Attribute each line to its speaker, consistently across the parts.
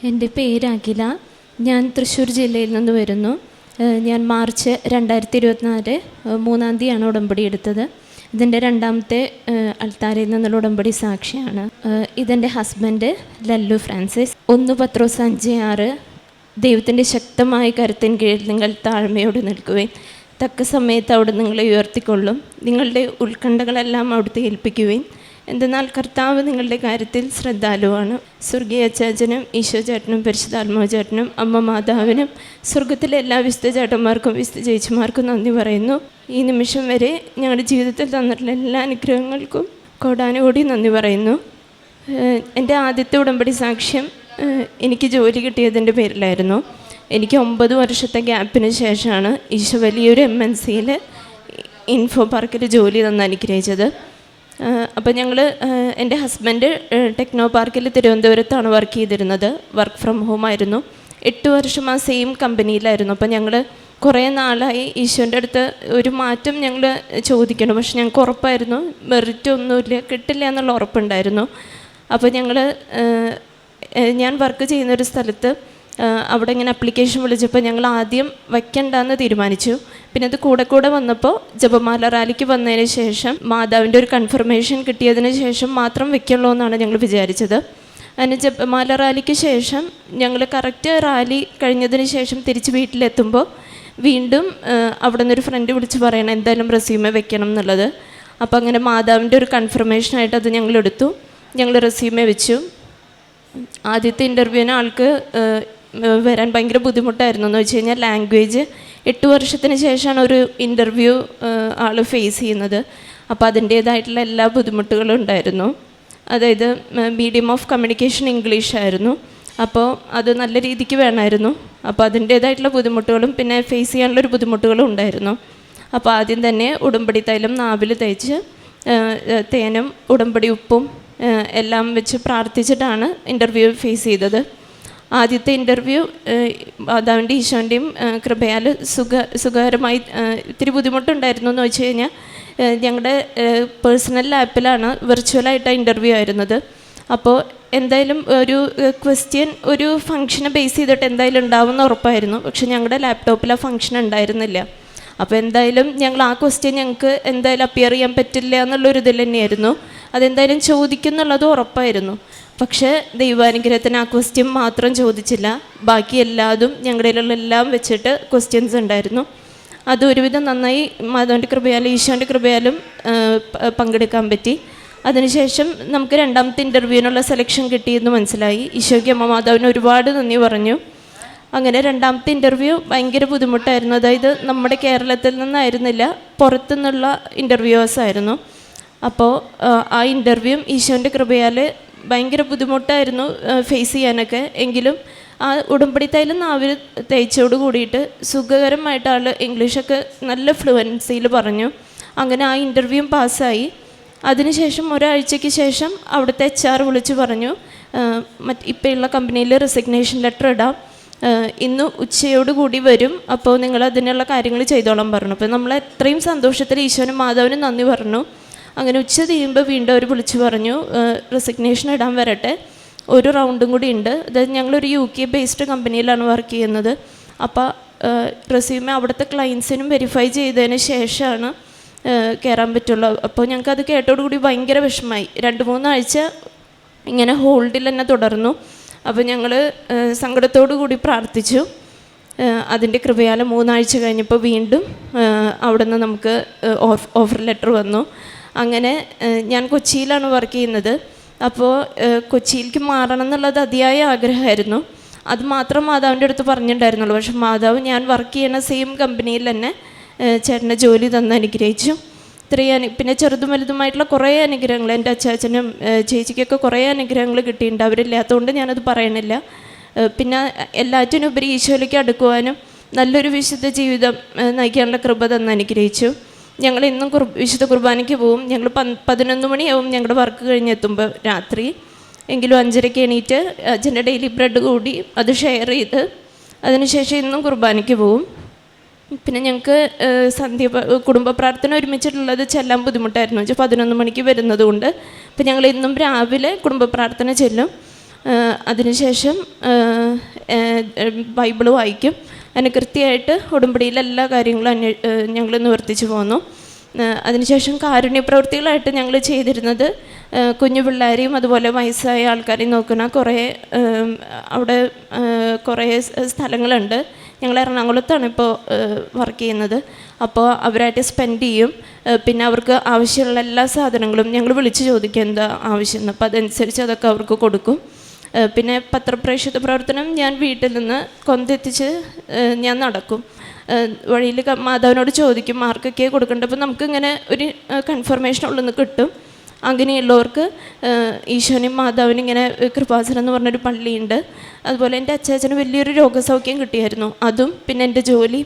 Speaker 1: എൻ്റെ പേര് അഖില. ഞാൻ തൃശ്ശൂർ ജില്ലയിൽ നിന്ന് വരുന്നു. ഞാൻ മാർച്ച് 2024 3-ാം തീയതിയാണ് ഉടമ്പടി എടുത്തത്. ഇതിൻ്റെ രണ്ടാമത്തെ അൾത്താരയിൽ നിന്നുള്ള ഉടമ്പടി സാക്ഷിയാണ്. ഇതെൻ്റെ ഹസ്ബൻഡ് ലല്ലു ഫ്രാൻസിസ്. 1 പത്രോസ് 5:6 ദൈവത്തിൻ്റെ ശക്തമായ കരുത്തിൻ കീഴിൽ നിങ്ങൾ താഴ്മയോട് നിൽക്കുവേൻ. തക്ക സമയത്ത് അവിടെ നിങ്ങളെ ഉയർത്തിക്കൊള്ളും. നിങ്ങളുടെ ഉത്കണ്ഠകളെല്ലാം അവിടുത്തെ ഏൽപ്പിക്കുവേൻ. എന്തെന്നാൽ കർത്താവ് നിങ്ങളുടെ കാര്യത്തിൽ ശ്രദ്ധാലുവാണ്. സ്വർഗീയ അച്ചാച്ചനും ഈശോ ചേട്ടനും പരിശുദ്ധാത്മാവ് ചേട്ടനും അമ്മ മാതാവിനും സ്വർഗത്തിലെ എല്ലാ വിശുദ്ധ ചേട്ടന്മാർക്കും വിശുദ്ധ ചേച്ചിമാർക്കും നന്ദി പറയുന്നു. ഈ നിമിഷം വരെ ഞങ്ങളുടെ ജീവിതത്തിൽ തന്നിട്ടുള്ള എല്ലാ അനുഗ്രഹങ്ങൾക്കും കോടാനുകൂടി നന്ദി പറയുന്നു. എൻ്റെ ആദ്യത്തെ ഉടമ്പടി സാക്ഷ്യം എനിക്ക് ജോലി കിട്ടിയതിൻ്റെ പേരിലായിരുന്നു. എനിക്ക് 9 വർഷത്തെ ഗ്യാപ്പിന് ശേഷമാണ് ഈശോ വലിയൊരു MNCയിൽ ഇൻഫോ പാർക്കിൽ ജോലി തന്ന് അനുഗ്രഹിച്ചത്. അപ്പോൾ ഞങ്ങൾ എൻ്റെ ഹസ്ബൻഡ് ടെക്നോ പാർക്കിൽ തിരുവനന്തപുരത്താണ് വർക്ക് ചെയ്തിരുന്നത്. വർക്ക് ഫ്രം ഹോം ആയിരുന്നു. 8 വർഷം ആ സെയിം കമ്പനിയിലായിരുന്നു. അപ്പോൾ ഞങ്ങൾ കുറേ നാളായി ഈശോൻ്റെ അടുത്ത് ഒരു മാറ്റം ഞങ്ങൾ ചോദിക്കണം. പക്ഷെ ഞങ്ങൾക്ക് ഉറപ്പായിരുന്നു മെറിറ്റ് ഒന്നുമില്ല, കിട്ടില്ല എന്നുള്ള ഉറപ്പുണ്ടായിരുന്നു. അപ്പോൾ ഞാൻ വർക്ക് ചെയ്യുന്നൊരു സ്ഥലത്ത് അവിടെ ഇങ്ങനെ അപ്ലിക്കേഷൻ വിളിച്ചപ്പോൾ ഞങ്ങൾ ആദ്യം വയ്ക്കണ്ടെന്ന് തീരുമാനിച്ചു. പിന്നെ അത് കൂടെ വന്നപ്പോൾ ജപമാല റാലിക്ക് വന്നതിന് ശേഷം മാതാവിൻ്റെ ഒരു കൺഫർമേഷൻ കിട്ടിയതിന് ശേഷം മാത്രം വയ്ക്കുള്ളൂ എന്നാണ് ഞങ്ങൾ വിചാരിച്ചത്. അതിന് ജപമാല റാലിക്ക് ശേഷം ഞങ്ങൾ കറക്റ്റ് റാലി കഴിഞ്ഞതിന് ശേഷം തിരിച്ച് വീട്ടിലെത്തുമ്പോൾ വീണ്ടും അവിടെ നിന്നൊരു ഫ്രണ്ട് വിളിച്ച് പറയണം എന്തായാലും റെസ്യൂമെ വെക്കണം എന്നുള്ളത്. അപ്പോൾ അങ്ങനെ മാതാവിൻ്റെ ഒരു കൺഫർമേഷനായിട്ട് അത് ഞങ്ങളെടുത്തു. ഞങ്ങൾ റെസ്യൂമെ വെച്ചു. ആദ്യത്തെ ഇൻ്റർവ്യൂവിന് ആൾക്ക് വരാൻ ഭയങ്കര ബുദ്ധിമുട്ടായിരുന്നു. എന്ന് വെച്ച് കഴിഞ്ഞാൽ ലാംഗ്വേജ് 8 വർഷത്തിന് ശേഷമാണ് ഒരു ഇൻ്റർവ്യൂ ആൾ ഫേസ് ചെയ്യുന്നത്. അപ്പോൾ അതിൻ്റേതായിട്ടുള്ള എല്ലാ ബുദ്ധിമുട്ടുകളും ഉണ്ടായിരുന്നു. അതായത് മീഡിയം ഓഫ് കമ്മ്യൂണിക്കേഷൻ ഇംഗ്ലീഷ് ആയിരുന്നു. അപ്പോൾ അത് നല്ല രീതിക്ക് വേണമായിരുന്നു. അപ്പോൾ അതിൻ്റേതായിട്ടുള്ള ബുദ്ധിമുട്ടുകളും പിന്നെ ഫേസ് ചെയ്യാനുള്ളൊരു ബുദ്ധിമുട്ടുകളും ഉണ്ടായിരുന്നു. അപ്പോൾ ആദ്യം തന്നെ ഉടമ്പടി തൈലം നാവിൽ തേച്ച് തേനും ഉടമ്പടി ഉപ്പും എല്ലാം വെച്ച് പ്രാർത്ഥിച്ചിട്ടാണ് ഇൻ്റർവ്യൂ ഫേസ് ചെയ്തത്. ആദ്യത്തെ ഇൻ്റർവ്യൂ മാതാവിൻ്റെ ഈശോൻ്റെയും കൃപയാൽ സുഖകരമായി. ഇത്തിരി ബുദ്ധിമുട്ടുണ്ടായിരുന്നു എന്ന് വെച്ച് കഴിഞ്ഞാൽ ഞങ്ങളുടെ പേഴ്സണൽ ലാപ്പിലാണ് വിർച്വലായിട്ടാണ് ഇൻ്റർവ്യൂ ആയിരുന്നത്. അപ്പോൾ എന്തായാലും ഒരു ക്വസ്റ്റ്യൻ ഒരു ഫംഗ്ഷനെ ബേസ് ചെയ്തിട്ട് എന്തായാലും ഉണ്ടാവുമെന്ന് ഉറപ്പായിരുന്നു. പക്ഷെ ഞങ്ങളുടെ ലാപ്ടോപ്പിൽ ആ ഫംഗ്ഷൻ ഉണ്ടായിരുന്നില്ല. അപ്പോൾ എന്തായാലും ഞങ്ങൾ ആ ക്വസ്റ്റ്യൻ ഞങ്ങൾക്ക് എന്തായാലും അപ്പിയർ ചെയ്യാൻ പറ്റില്ല എന്നുള്ളൊരു ഇതിൽ തന്നെയായിരുന്നു. അതെന്തായാലും ചോദിക്കുന്നുള്ളത് ഉറപ്പായിരുന്നു. പക്ഷേ ദൈവാനുഗ്രഹത്തിന് ആ ക്വസ്റ്റ്യൻ മാത്രം ചോദിച്ചില്ല. ബാക്കി എല്ലാതും ഞങ്ങളുടെ എല്ലാം വെച്ചിട്ട് ക്വസ്റ്റ്യൻസ് ഉണ്ടായിരുന്നു. അത് ഒരുവിധം നന്നായി മാതാവിൻ്റെ കൃപയാലും ഈശോൻ്റെ കൃപയാലും പങ്കെടുക്കാൻ പറ്റി. അതിനുശേഷം നമുക്ക് രണ്ടാമത്തെ ഇൻ്റർവ്യൂവിനുള്ള സെലക്ഷൻ കിട്ടിയെന്ന് മനസ്സിലായി. ഈശോയ്ക്ക് അമ്മ മാതാവിന് ഒരുപാട് നന്ദി പറഞ്ഞു. അങ്ങനെ രണ്ടാമത്തെ ഇൻ്റർവ്യൂ ഭയങ്കര ബുദ്ധിമുട്ടായിരുന്നു. അതായത് നമ്മുടെ കേരളത്തിൽ നിന്നായിരുന്നില്ല, പുറത്തുനിന്നുള്ള ഇൻ്റർവ്യൂവേഴ്സ് ആയിരുന്നു. അപ്പോൾ ആ ഇൻ്റർവ്യൂ ഈശോൻ്റെ കൃപയാൽ ഭയങ്കര ബുദ്ധിമുട്ടായിരുന്നു ഫേസ് ചെയ്യാനൊക്കെ. എങ്കിലും ആ ഉടമ്പടി തൈലം നാവിൽ തേച്ചോട് കൂടിയിട്ട് സുഖകരമായിട്ട് ആൾ ഇംഗ്ലീഷൊക്കെ നല്ല ഫ്ലുവൻസിയിൽ പറഞ്ഞു. അങ്ങനെ ആ ഇൻ്റർവ്യൂ പാസ്സായി. അതിനുശേഷം ഒരാഴ്ചയ്ക്ക് ശേഷം അവിടുത്തെ HR വിളിച്ച് പറഞ്ഞു ഇപ്പോൾ ഉള്ള കമ്പനിയിൽ റെസിഗ്നേഷൻ ലെറ്റർ ഇടാം, ഇന്ന് ഉച്ചയോടുകൂടി വരും, അപ്പോൾ നിങ്ങൾ അതിനുള്ള കാര്യങ്ങൾ ചെയ്തോളാൻ പറഞ്ഞു. അപ്പോൾ നമ്മൾ എത്രയും സന്തോഷത്തിൽ ഈശോനും മാതാവിനും നന്ദി പറഞ്ഞു. അങ്ങനെ ഉച്ച തീരുമ്പോൾ വീണ്ടും അവർ വിളിച്ച് പറഞ്ഞു റെസിഗ്നേഷൻ ഇടാൻ വരട്ടെ, ഒരു റൗണ്ടും കൂടി ഉണ്ട്. അതായത് ഞങ്ങളൊരു UK ബേസ്ഡ് കമ്പനിയിലാണ് വർക്ക് ചെയ്യുന്നത്. അപ്പോൾ റെസ്യൂമെ അവിടുത്തെ ക്ലയൻസിനും വെരിഫൈ ചെയ്തതിന് ശേഷമാണ് കയറാൻ പറ്റുള്ളൂ. അപ്പോൾ ഞങ്ങൾക്കത് കേട്ടോടുകൂടി ഭയങ്കര വിഷമമായി. 2-3 ആഴ്ച ഇങ്ങനെ ഹോൾഡിൽ തന്നെ തുടർന്നു. അപ്പോൾ ഞങ്ങൾ സങ്കടത്തോടു കൂടി പ്രാർത്ഥിച്ചു. അതിൻ്റെ കൃപയാൽ 3 ആഴ്ച കഴിഞ്ഞപ്പോൾ വീണ്ടും അവിടെ നിന്ന് നമുക്ക് ഓഫർ ലെറ്റർ വന്നു. അങ്ങനെ ഞാൻ കൊച്ചിയിലാണ് വർക്ക് ചെയ്യുന്നത്. അപ്പോൾ കൊച്ചിയിലേക്ക് മാറണം എന്നുള്ളത് അതിയായ ആഗ്രഹമായിരുന്നു. അത് മാത്രം മാതാവിൻ്റെ അടുത്ത് പറഞ്ഞിട്ടുണ്ടായിരുന്നുള്ളൂ. പക്ഷെ മാതാവ് ഞാൻ വർക്ക് ചെയ്യുന്ന സെയിം കമ്പനിയിൽ തന്നെ ചേട്ടൻ്റെ ജോലി തന്ന് അനുഗ്രഹിച്ചു. പിന്നെ ചെറുതും വലുതുമായിട്ടുള്ള കുറേ അനുഗ്രഹങ്ങൾ എൻ്റെ അച്ചാച്ചനും ചേച്ചിക്കൊക്കെ കുറേ അനുഗ്രഹങ്ങൾ കിട്ടിയിട്ടുണ്ട്. അവരില്ലാത്തതുകൊണ്ട് ഞാനത് പറയണില്ല. പിന്നെ എല്ലാറ്റിനും ഉപരി ഈശോയിലേക്ക് അടുക്കുവാനും നല്ലൊരു വിശുദ്ധ ജീവിതം നയിക്കാനുള്ള കൃപ തന്ന് അനുഗ്രഹിച്ചു. ഞങ്ങൾ ഇന്നും വിശുദ്ധ കുർബാനയ്ക്ക് പോവും. ഞങ്ങൾ 11 മണിയാവും ഞങ്ങളുടെ വർക്ക് കഴിഞ്ഞെത്തുമ്പോൾ രാത്രി. എങ്കിലും 5:30 എണീറ്റ് അച്ഛൻ്റെ ഡെയിലി ബ്രെഡ് കൂടി അത് ഷെയർ ചെയ്ത് അതിനുശേഷം ഇന്നും കുർബാനയ്ക്ക് പോവും. പിന്നെ ഞങ്ങൾക്ക് കുടുംബ പ്രാർത്ഥന ഒരുമിച്ചിട്ടുള്ളത് ചെല്ലാൻ ബുദ്ധിമുട്ടായിരുന്നു. 11 മണിക്ക് വരുന്നത് കൊണ്ട് ഇപ്പം ഞങ്ങൾ ഇന്നും രാവിലെ കുടുംബ പ്രാർത്ഥന ചെല്ലും. അതിനുശേഷം ബൈബിള് വായിക്കും. അതിന് കൃത്യമായിട്ട് ഉടമ്പടിയിലെ എല്ലാ കാര്യങ്ങളും ഞങ്ങൾ നിവർത്തിച്ചു പോന്നു. അതിനുശേഷം കാരുണ്യ പ്രവൃത്തികളായിട്ട് ഞങ്ങൾ ചെയ്തിരുന്നത് കുഞ്ഞു പിള്ളേരെയും അതുപോലെ വയസ്സായ ആൾക്കാരെയും നോക്കുന്ന അവിടെ കുറേ സ്ഥലങ്ങളുണ്ട്. ഞങ്ങൾ എറണാകുളത്താണ് ഇപ്പോൾ വർക്ക് ചെയ്യുന്നത്. അപ്പോൾ അവരായിട്ട് സ്പെൻഡ് ചെയ്യും. പിന്നെ അവർക്ക് ആവശ്യമുള്ള എല്ലാ സാധനങ്ങളും ഞങ്ങൾ വിളിച്ച് ചോദിക്കും എന്താ ആവശ്യം, അപ്പോൾ അതനുസരിച്ച് അതൊക്കെ അവർക്ക് കൊടുക്കും. പിന്നെ പത്രപ്രേക്ഷിത പ്രവർത്തനം ഞാൻ വീട്ടിൽ നിന്ന് കൊന്തെത്തിച്ച് ഞാൻ നടക്കും. വഴിയിൽ മാതാവിനോട് ചോദിക്കും ആർക്കൊക്കെ കൊടുക്കേണ്ടത്. അപ്പോൾ നമുക്കിങ്ങനെ ഒരു കൺഫർമേഷൻ ഉള്ളിൽ നിന്ന് കിട്ടും. അങ്ങനെയുള്ളവർക്ക് ഈശോനും മാതാവിനും ഇങ്ങനെ കൃപാസനം എന്ന് പറഞ്ഞൊരു പള്ളിയുണ്ട്. അതുപോലെ എൻ്റെ അച്ചാച്ചന് വലിയൊരു രോഗസൗഖ്യം കിട്ടിയായിരുന്നു. അതും പിന്നെ എൻ്റെ ജോലി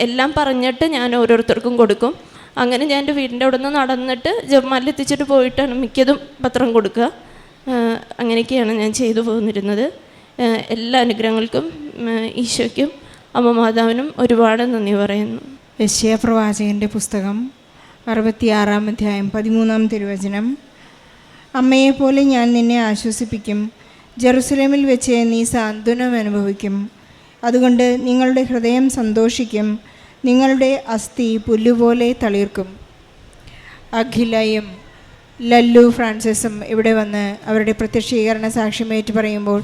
Speaker 1: എല്ലാം പറഞ്ഞിട്ട് ഞാൻ ഓരോരുത്തർക്കും കൊടുക്കും. അങ്ങനെ ഞാൻ എൻ്റെ വീടിൻ്റെ അവിടെ നിന്ന് നടന്നിട്ട് ജപമാല എത്തിച്ചിട്ട് പോയിട്ടാണ് മിക്കതും പത്രം കൊടുക്കുക. അങ്ങനെയൊക്കെയാണ് ഞാൻ ചെയ്തു പോന്നിരുന്നത്. എല്ലാ അനുഗ്രഹങ്ങൾക്കും ഈശോയ്ക്കും അമ്മ മാതാവിനും ഒരുപാട് നന്ദി പറയുന്നു.
Speaker 2: യെശയ്യാ പ്രവാചകൻ്റെ പുസ്തകം 66-ാം അധ്യായം 13-ാം തിരുവചനം. അമ്മയെപ്പോലെ ഞാൻ നിന്നെ ആശ്വസിപ്പിക്കും, ജെറുസലേമിൽ വെച്ച് നീ സാന്ത്വനം അനുഭവിക്കും. അതുകൊണ്ട് നിങ്ങളുടെ ഹൃദയം സന്തോഷിക്കും, നിങ്ങളുടെ അസ്ഥി പുല്ലുപോലെ തളിർക്കും. അഖിലയും ലല്ലു ഫ്രാൻസിസും ഇവിടെ വന്ന് അവരുടെ പ്രത്യക്ഷീകരണ സാക്ഷ്യമേറ്റ് പറയുമ്പോൾ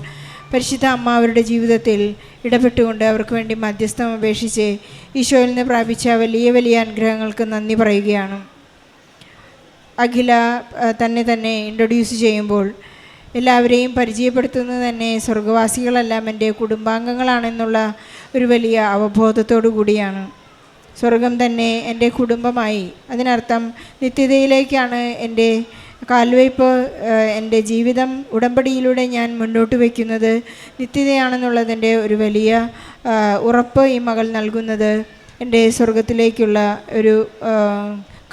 Speaker 2: പരിശുദ്ധ അമ്മ അവരുടെ ജീവിതത്തിൽ ഇടപെട്ടുകൊണ്ട് അവർക്ക് വേണ്ടി മധ്യസ്ഥം അപേക്ഷിച്ച് ഈശോയിൽ നിന്ന് പ്രാപിച്ച വലിയ വലിയ അനുഗ്രഹങ്ങൾക്ക് നന്ദി പറയുകയാണ്. അഖില തന്നെ ഇൻട്രൊഡ്യൂസ് ചെയ്യുമ്പോൾ എല്ലാവരെയും പരിചയപ്പെടുത്തുന്നത് തന്നെ സ്വർഗവാസികളെല്ലാം എൻ്റെ കുടുംബാംഗങ്ങളാണെന്നുള്ള ഒരു വലിയ അവബോധത്തോടു കൂടിയാണ്. സ്വർഗം തന്നെ എൻ്റെ കുടുംബമായി, അതിനർത്ഥം നിത്യതയിലേക്കാണ് എൻ്റെ കാൽവയ്പ്, എൻ്റെ ജീവിതം ഉടമ്പടിയിലൂടെ ഞാൻ മുന്നോട്ട് വയ്ക്കുന്നത് നിത്യതയാണെന്നുള്ളതിൻ്റെ ഒരു വലിയ ഉറപ്പ് ഈ മകൾ നൽകുന്നത് എൻ്റെ സ്വർഗത്തിലേക്കുള്ള ഒരു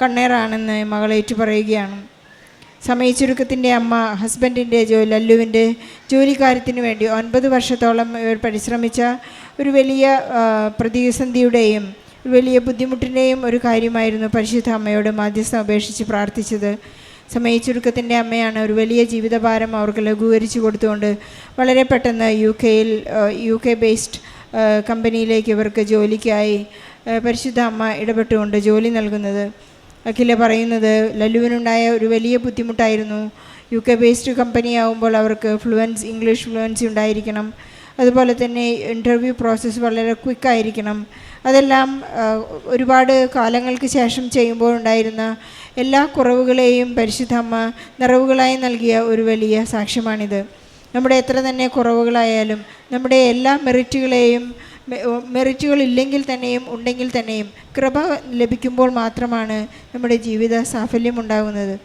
Speaker 2: കണ്ണേറാണെന്ന് മകളേറ്റു പറയുകയാണ്. സമയച്ചുരുക്കത്തിൻ്റെ അമ്മ ഹസ്ബൻഡിൻ്റെ ലല്ലുവിൻ്റെ ജോലിക്കാര്യത്തിന് വേണ്ടി 9 വർഷത്തോളം ഇവർ പരിശ്രമിച്ച ഒരു വലിയ പ്രതിസന്ധിയുടെയും വലിയ ബുദ്ധിമുട്ടിൻ്റെയും ഒരു കാര്യമായിരുന്നു പരിശുദ്ധ അമ്മയോട് മധ്യസ്ഥം അപേക്ഷിച്ച് പ്രാർത്ഥിച്ചത്. സമയച്ചുരുക്കത്തിൻ്റെ അമ്മയാണ് ഒരു വലിയ ജീവിതഭാരം അവർക്ക് ലഘൂകരിച്ച് കൊടുത്തുകൊണ്ട് വളരെ പെട്ടെന്ന് യു കെ ബേസ്ഡ് കമ്പനിയിലേക്ക് ഇവർക്ക് ജോലിക്കായി പരിശുദ്ധ അമ്മ ഇടപെട്ടുകൊണ്ട് ജോലി നൽകുന്നത്. അഖില പറയുന്നത് ലല്ലുവിനുണ്ടായ ഒരു വലിയ ബുദ്ധിമുട്ടായിരുന്നു. UK ബേസ്ഡ് കമ്പനി ആകുമ്പോൾ അവർക്ക് ഇംഗ്ലീഷ് ഫ്ലുവൻസി ഉണ്ടായിരിക്കണം. അതുപോലെ തന്നെ ഇൻ്റർവ്യൂ പ്രോസസ്സ് വളരെ ക്വിക്കായിരിക്കണം. അതെല്ലാം ഒരുപാട് കാലങ്ങൾക്ക് ശേഷം ചെയ്യുമ്പോൾ ഉണ്ടായിരുന്ന എല്ലാ കുറവുകളെയും പരിശുദ്ധ അമ്മ നിറവുകളായി നൽകിയ ഒരു വലിയ സാക്ഷ്യമാണിത്. നമ്മുടെ എത്ര തന്നെ കുറവുകളായാലും നമ്മുടെ എല്ലാ മെറിറ്റുകളില്ലെങ്കിൽ തന്നെയും ഉണ്ടെങ്കിൽ തന്നെയും കൃപ ലഭിക്കുമ്പോൾ മാത്രമാണ് നമ്മുടെ ജീവിത സാഫല്യമുണ്ടാകുന്നത്.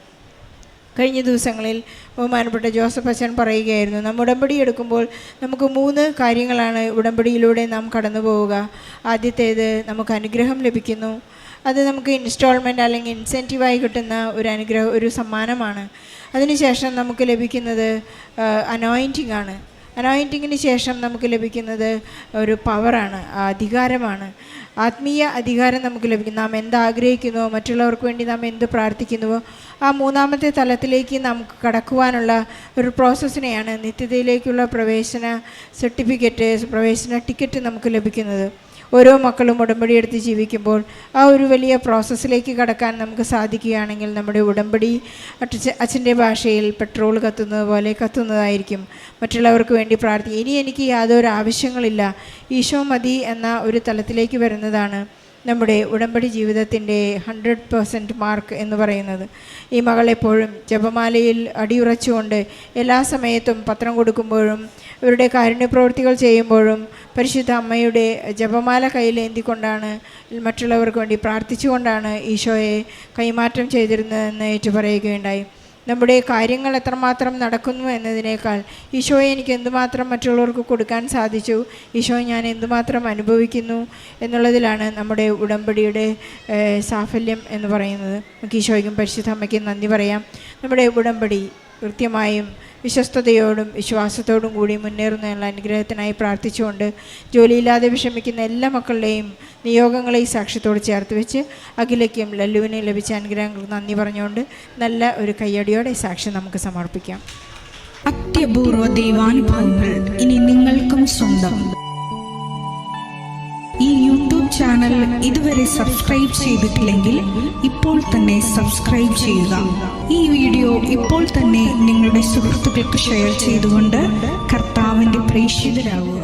Speaker 2: കഴിഞ്ഞ ദിവസങ്ങളിൽ ബഹുമാനപ്പെട്ട ജോസഫ് അച്ഛൻ പറയുകയായിരുന്നു, നാം ഉടമ്പടി എടുക്കുമ്പോൾ നമുക്ക് 3 കാര്യങ്ങളാണ് ഉടമ്പടിയിലൂടെ നാം കടന്നു പോവുക. ആദ്യത്തേത് നമുക്ക് അനുഗ്രഹം ലഭിക്കുന്നു. അത് നമുക്ക് ഇൻസ്റ്റാൾമെൻറ്റ് അല്ലെങ്കിൽ ഇൻസെൻറ്റീവായി കിട്ടുന്ന ഒരു സമ്മാനമാണ്. അതിനുശേഷം നമുക്ക് ലഭിക്കുന്നത് അനോയിൻറ്റിംഗ് ആണ്. അനോയിൻറ്റിങ്ങിന് ശേഷം നമുക്ക് ലഭിക്കുന്നത് ഒരു പവറാണ്, അധികാരമാണ്. ആത്മീയ അധികാരം നമുക്ക് ലഭിക്കും. നാം എന്താഗ്രഹിക്കുന്നുവോ, മറ്റുള്ളവർക്ക് വേണ്ടി നാം എന്ത് പ്രാർത്ഥിക്കുന്നുവോ, ആ 3ാമത്തെ തലത്തിലേക്ക് നമുക്ക് കടക്കുവാനുള്ള ഒരു പ്രോസസ്സിനെയാണ് നിത്യതയിലേക്കുള്ള പ്രവേശന ടിക്കറ്റ് നമുക്ക് ലഭിക്കുന്നത്. ഓരോ മക്കളും ഉടമ്പടി എടുത്ത് ജീവിക്കുമ്പോൾ ആ ഒരു വലിയ പ്രോസസ്സിലേക്ക് കടക്കാൻ നമുക്ക് സാധിക്കുകയാണെങ്കിൽ നമ്മുടെ ഉടമ്പടി അച്ഛൻ്റെ ഭാഷയിൽ പെട്രോൾ കത്തുന്നത് പോലെ കത്തുന്നതായിരിക്കും. മറ്റുള്ളവർക്ക് വേണ്ടി പ്രാർത്ഥിക്കും. ഇനി എനിക്ക് യാതൊരു ആവശ്യങ്ങളില്ല, ഈശോ മതി എന്ന ഒരു തലത്തിലേക്ക് വരുന്നതാണ് നമ്മുടെ ഉടമ്പടി ജീവിതത്തിൻ്റെ 100% മാർക്ക് എന്ന് പറയുന്നത്. ഈ മകളെപ്പോഴും ജപമാലയിൽ അടിയുറച്ചുകൊണ്ട് എല്ലാ സമയത്തും പത്രം കൊടുക്കുമ്പോഴും ഇവരുടെ കാരുണ്യപ്രവൃത്തികൾ ചെയ്യുമ്പോഴും പരിശുദ്ധ അമ്മയുടെ ജപമാല കയ്യിലേന്തിക്കൊണ്ടാണ്, മറ്റുള്ളവർക്ക് വേണ്ടി പ്രാർത്ഥിച്ചുകൊണ്ടാണ് ഈശോയെ കൈമാറ്റം ചെയ്തിരുന്നതെന്ന് ഏറ്റുപറയുകയുണ്ടായി. നമ്മുടെ കാര്യങ്ങൾ എത്രമാത്രം നടക്കുന്നു എന്നതിനേക്കാൾ ഈശോയെ എനിക്ക് എന്തുമാത്രം മറ്റുള്ളവർക്ക് കൊടുക്കാൻ സാധിച്ചു, ഈശോ ഞാൻ എന്തുമാത്രം അനുഭവിക്കുന്നു എന്നുള്ളതിലാണ് നമ്മുടെ ഉടമ്പടിയുടെ സാഫല്യം എന്ന് പറയുന്നത്. നമുക്ക് ഈശോയ്ക്കും പരിശുദ്ധ അമ്മയ്ക്കും നന്ദി പറയാം. നമ്മുടെ ഉടമ്പടി കൃത്യമായും വിശ്വസ്തയോടും വിശ്വാസത്തോടും കൂടി മുന്നേറുന്നതിനുള്ള അനുഗ്രഹത്തിനായി പ്രാർത്ഥിച്ചുകൊണ്ട് ജോലിയില്ലാതെ വിഷമിക്കുന്ന എല്ലാ മക്കളുടെയും നിയോഗങ്ങളെ ഈ സാക്ഷ്യത്തോട് ചേർത്ത് വെച്ച് അഖിലയ്ക്കും ലല്ലുവിനെ ലഭിച്ച അനുഗ്രഹങ്ങൾക്ക് നന്ദി പറഞ്ഞുകൊണ്ട് നല്ല ഒരു കയ്യടിയോടെ സാക്ഷ്യം നമുക്ക് സമർപ്പിക്കാം.
Speaker 3: അത്യപൂർവ ദൈവാനുഭവങ്ങൾ ഇനി നിങ്ങൾക്കും സ്വന്തം. ഈ യൂട്യൂബ് ചാനൽ ഇതുവരെ സബ്സ്ക്രൈബ് ചെയ്തിട്ടില്ലെങ്കിൽ ഇപ്പോൾ തന്നെ സബ്സ്ക്രൈബ് ചെയ്യുക. ഈ വീഡിയോ ഇപ്പോൾ തന്നെ നിങ്ങളുടെ സുഹൃത്തുക്കൾക്ക് ഷെയർ ചെയ്തുകൊണ്ട് കർത്താവിൻ്റെ പ്രേക്ഷിതരാകുക.